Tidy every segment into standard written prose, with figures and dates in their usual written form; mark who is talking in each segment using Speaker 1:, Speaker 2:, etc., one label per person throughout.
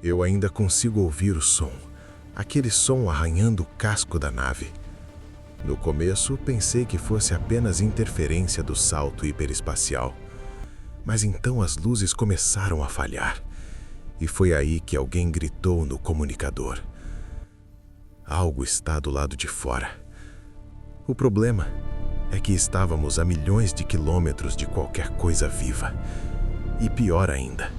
Speaker 1: Eu ainda consigo ouvir o som, aquele som arranhando o casco da nave. No começo, pensei que fosse apenas interferência do salto hiperespacial. Mas então as luzes começaram a falhar. E foi aí que alguém gritou no comunicador. Algo está do lado de fora. O problema é que estávamos a milhões de quilômetros de qualquer coisa viva. E pior ainda,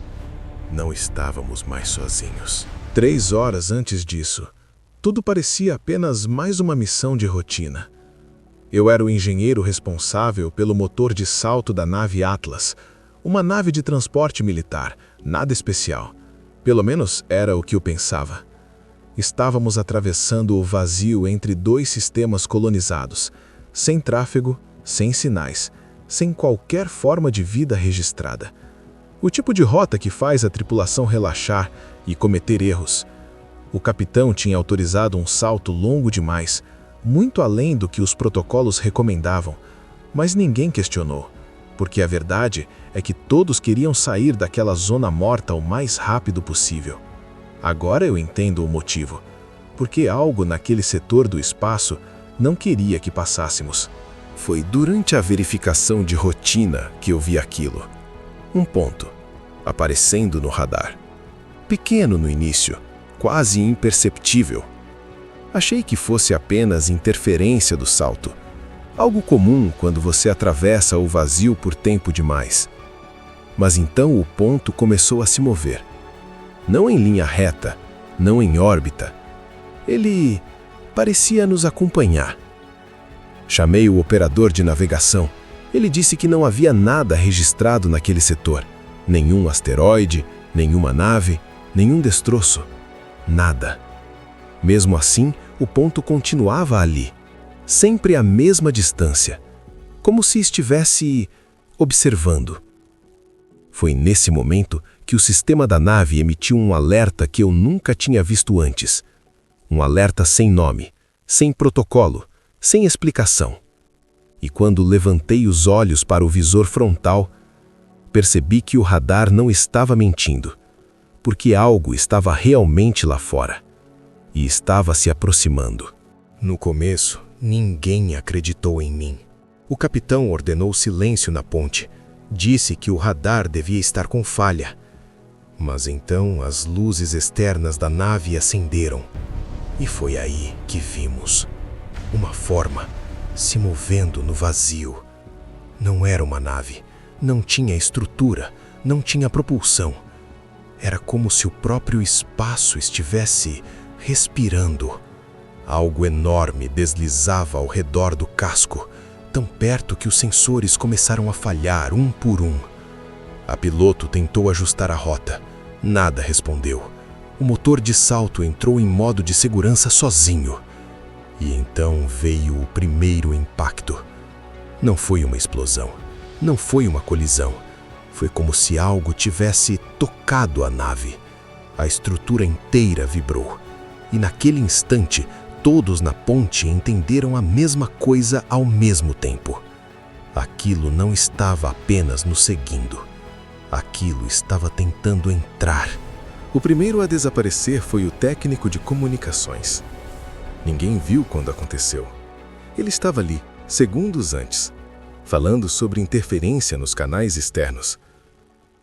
Speaker 1: não estávamos mais sozinhos. 3 horas antes disso, tudo parecia apenas mais uma missão de rotina. Eu era o engenheiro responsável pelo motor de salto da nave Atlas, uma nave de transporte militar, nada especial. Pelo menos era o que eu pensava. Estávamos atravessando o vazio entre 2 sistemas colonizados, sem tráfego, sem sinais, sem qualquer forma de vida registrada. O tipo de rota que faz a tripulação relaxar e cometer erros. O capitão tinha autorizado um salto longo demais, muito além do que os protocolos recomendavam, mas ninguém questionou, porque a verdade é que todos queriam sair daquela zona morta o mais rápido possível. Agora eu entendo o motivo, porque algo naquele setor do espaço não queria que passássemos. Foi durante a verificação de rotina que eu vi aquilo. Um ponto, aparecendo no radar. Pequeno no início, quase imperceptível. Achei que fosse apenas interferência do salto. Algo comum quando você atravessa o vazio por tempo demais. Mas então o ponto começou a se mover. Não em linha reta, não em órbita. Ele parecia nos acompanhar. Chamei o operador de navegação. Ele disse que não havia nada registrado naquele setor. Nenhum asteroide, nenhuma nave, nenhum destroço. Nada. Mesmo assim, o ponto continuava ali, sempre à mesma distância, como se estivesse observando. Foi nesse momento que o sistema da nave emitiu um alerta que eu nunca tinha visto antes. Um alerta sem nome, sem protocolo, sem explicação. E quando levantei os olhos para o visor frontal, percebi que o radar não estava mentindo, porque algo estava realmente lá fora. E estava se aproximando. No começo, ninguém acreditou em mim. O capitão ordenou silêncio na ponte. Disse que o radar devia estar com falha. Mas então as luzes externas da nave acenderam. E foi aí que vimos uma forma se movendo no vazio. Não era uma nave, não tinha estrutura, não tinha propulsão. Era como se o próprio espaço estivesse respirando. Algo enorme deslizava ao redor do casco, tão perto que os sensores começaram a falhar um por um. A piloto tentou ajustar a rota. Nada respondeu. O motor de salto entrou em modo de segurança sozinho. E então veio o primeiro impacto. Não foi uma explosão, não foi uma colisão. Foi como se algo tivesse tocado a nave. A estrutura inteira vibrou. E naquele instante, todos na ponte entenderam a mesma coisa ao mesmo tempo. Aquilo não estava apenas nos seguindo. Aquilo estava tentando entrar. O primeiro a desaparecer foi o técnico de comunicações. Ninguém viu quando aconteceu. Ele estava ali, segundos antes, falando sobre interferência nos canais externos.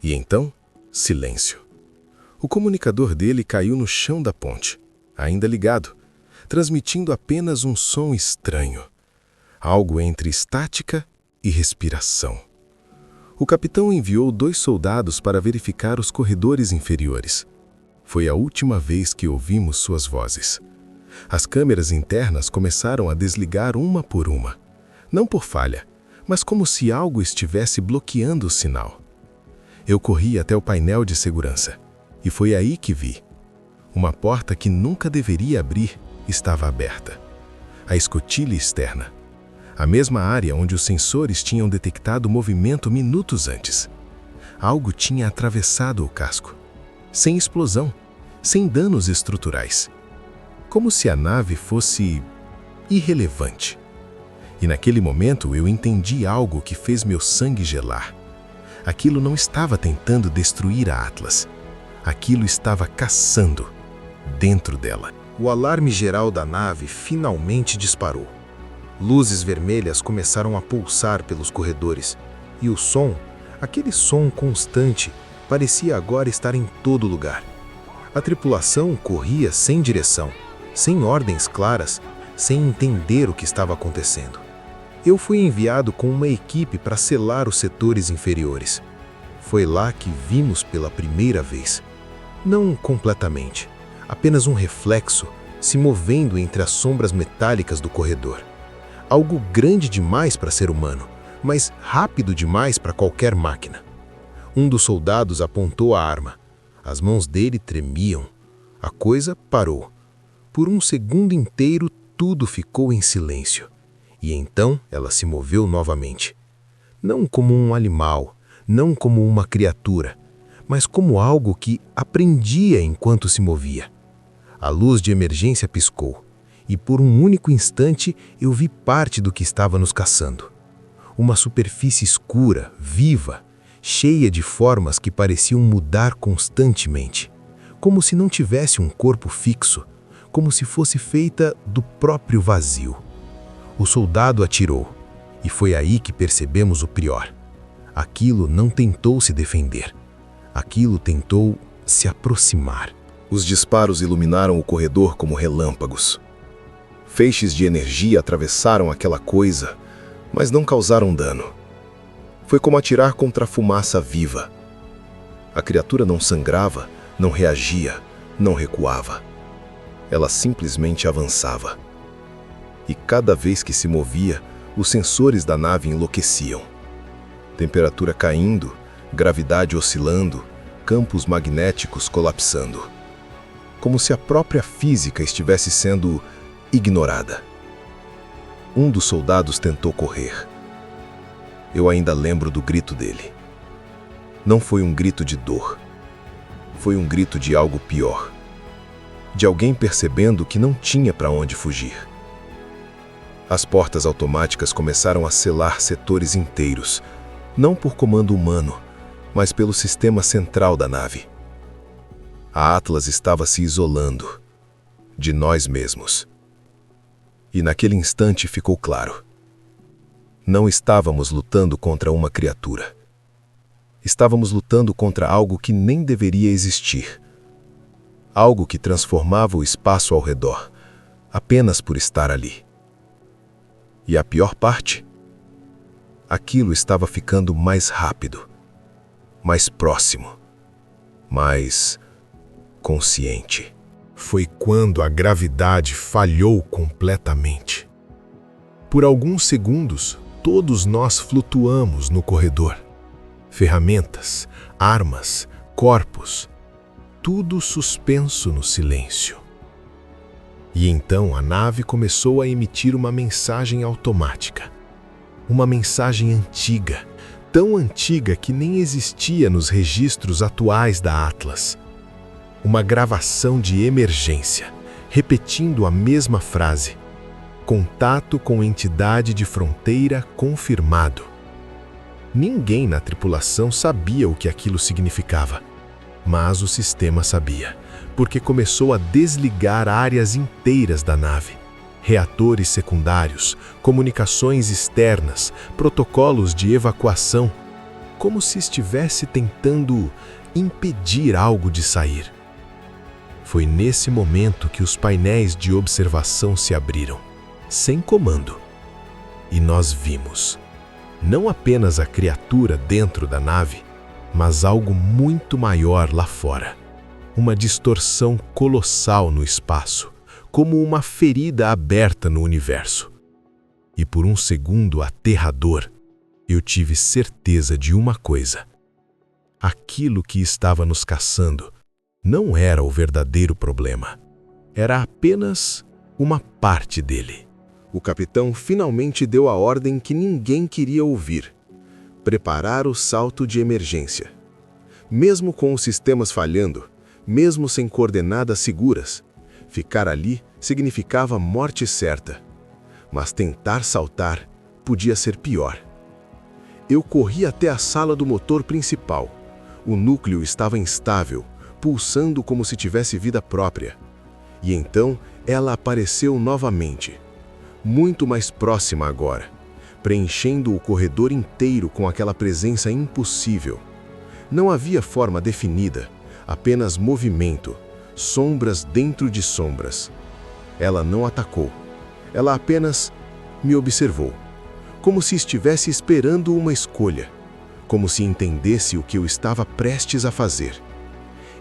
Speaker 1: E então, silêncio. O comunicador dele caiu no chão da ponte, ainda ligado, transmitindo apenas um som estranho, algo entre estática e respiração. O capitão enviou 2 soldados para verificar os corredores inferiores. Foi a última vez que ouvimos suas vozes. As câmeras internas começaram a desligar uma por uma, não por falha, mas como se algo estivesse bloqueando o sinal. Eu corri até o painel de segurança, e foi aí que vi. Uma porta que nunca deveria abrir estava aberta. A escotilha externa. A mesma área onde os sensores tinham detectado o movimento minutos antes. Algo tinha atravessado o casco. Sem explosão, sem danos estruturais. Como se a nave fosse irrelevante. E naquele momento eu entendi algo que fez meu sangue gelar. Aquilo não estava tentando destruir a Atlas. Aquilo estava caçando dentro dela. O alarme geral da nave finalmente disparou. Luzes vermelhas começaram a pulsar pelos corredores, e o som, aquele som constante, parecia agora estar em todo lugar. A tripulação corria sem direção, sem ordens claras, sem entender o que estava acontecendo. Eu fui enviado com uma equipe para selar os setores inferiores. Foi lá que vimos pela primeira vez. Não completamente, apenas um reflexo se movendo entre as sombras metálicas do corredor. Algo grande demais para ser humano, mas rápido demais para qualquer máquina. Um dos soldados apontou a arma. As mãos dele tremiam. A coisa parou. Por um segundo inteiro, tudo ficou em silêncio. E então ela se moveu novamente. Não como um animal, não como uma criatura, mas como algo que aprendia enquanto se movia. A luz de emergência piscou, e por um único instante eu vi parte do que estava nos caçando. Uma superfície escura, viva, cheia de formas que pareciam mudar constantemente, como se não tivesse um corpo fixo, como se fosse feita do próprio vazio. O soldado atirou, e foi aí que percebemos o pior. Aquilo não tentou se defender. Aquilo tentou se aproximar. Os disparos iluminaram o corredor como relâmpagos. Feixes de energia atravessaram aquela coisa, mas não causaram dano. Foi como atirar contra a fumaça viva. A criatura não sangrava, não reagia, não recuava. Ela simplesmente avançava. E cada vez que se movia, os sensores da nave enlouqueciam. Temperatura caindo, gravidade oscilando, campos magnéticos colapsando. Como se a própria física estivesse sendo ignorada. Um dos soldados tentou correr. Eu ainda lembro do grito dele. Não foi um grito de dor. Foi um grito de algo pior. De alguém percebendo que não tinha para onde fugir. As portas automáticas começaram a selar setores inteiros, não por comando humano, mas pelo sistema central da nave. A Atlas estava se isolando de nós mesmos. E naquele instante ficou claro. Não estávamos lutando contra uma criatura. Estávamos lutando contra algo que nem deveria existir. Algo que transformava o espaço ao redor, apenas por estar ali. E a pior parte? Aquilo estava ficando mais rápido, mais próximo, mais consciente. Foi quando a gravidade falhou completamente. Por alguns segundos, todos nós flutuamos no corredor. Ferramentas, armas, corpos, tudo suspenso no silêncio. E então a nave começou a emitir uma mensagem automática. Uma mensagem antiga, tão antiga que nem existia nos registros atuais da Atlas. Uma gravação de emergência, repetindo a mesma frase. Contato com entidade de fronteira confirmado. Ninguém na tripulação sabia o que aquilo significava. Mas o sistema sabia, porque começou a desligar áreas inteiras da nave. Reatores secundários, comunicações externas, protocolos de evacuação, como se estivesse tentando impedir algo de sair. Foi nesse momento que os painéis de observação se abriram, sem comando. E nós vimos, não apenas a criatura dentro da nave, mas algo muito maior lá fora. Uma distorção colossal no espaço, como uma ferida aberta no universo. E por um segundo aterrador, eu tive certeza de uma coisa. Aquilo que estava nos caçando não era o verdadeiro problema. Era apenas uma parte dele. O capitão finalmente deu a ordem que ninguém queria ouvir. Preparar o salto de emergência. Mesmo com os sistemas falhando, mesmo sem coordenadas seguras, ficar ali significava morte certa. Mas tentar saltar podia ser pior. Eu corri até a sala do motor principal. O núcleo estava instável, pulsando como se tivesse vida própria. E então ela apareceu novamente, muito mais próxima agora, preenchendo o corredor inteiro com aquela presença impossível. Não havia forma definida, apenas movimento, sombras dentro de sombras. Ela não atacou, ela apenas me observou, como se estivesse esperando uma escolha, como se entendesse o que eu estava prestes a fazer.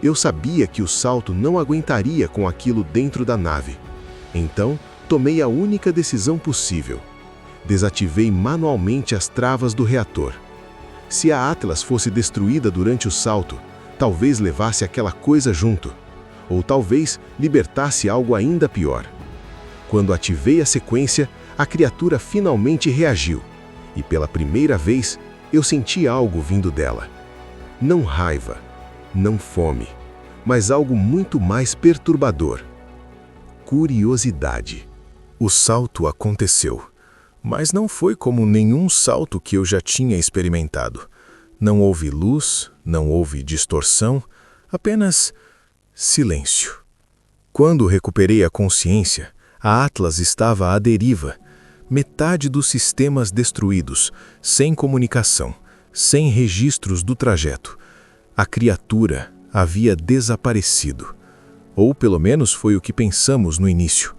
Speaker 1: Eu sabia que o salto não aguentaria com aquilo dentro da nave. Então, tomei a única decisão possível. Desativei manualmente as travas do reator. Se a Atlas fosse destruída durante o salto, talvez levasse aquela coisa junto. Ou talvez libertasse algo ainda pior. Quando ativei a sequência, a criatura finalmente reagiu. E pela primeira vez, eu senti algo vindo dela. Não raiva, não fome, mas algo muito mais perturbador. Curiosidade. O salto aconteceu, mas não foi como nenhum salto que eu já tinha experimentado. Não houve luz, não houve distorção, apenas silêncio. Quando recuperei a consciência, a Atlas estava à deriva, metade dos sistemas destruídos, sem comunicação, sem registros do trajeto. A criatura havia desaparecido. Ou pelo menos foi o que pensamos no início.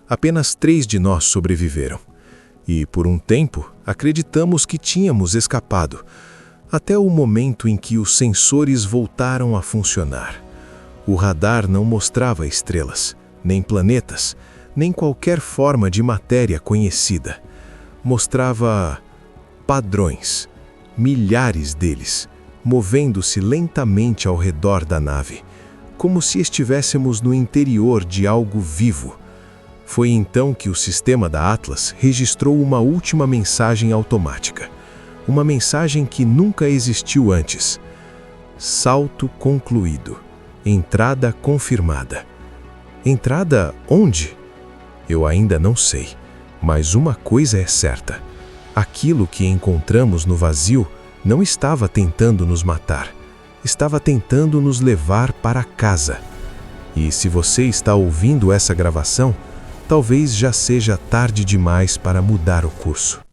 Speaker 1: Apenas 3 de nós sobreviveram. E por um tempo acreditamos que tínhamos escapado, até o momento em que os sensores voltaram a funcionar. O radar não mostrava estrelas, nem planetas, nem qualquer forma de matéria conhecida. Mostrava padrões, milhares deles, movendo-se lentamente ao redor da nave, como se estivéssemos no interior de algo vivo. Foi então que o sistema da Atlas registrou uma última mensagem automática. Uma mensagem que nunca existiu antes. Salto concluído. Entrada confirmada. Entrada onde? Eu ainda não sei, mas uma coisa é certa. Aquilo que encontramos no vazio não estava tentando nos matar, estava tentando nos levar para casa. E se você está ouvindo essa gravação, talvez já seja tarde demais para mudar o curso.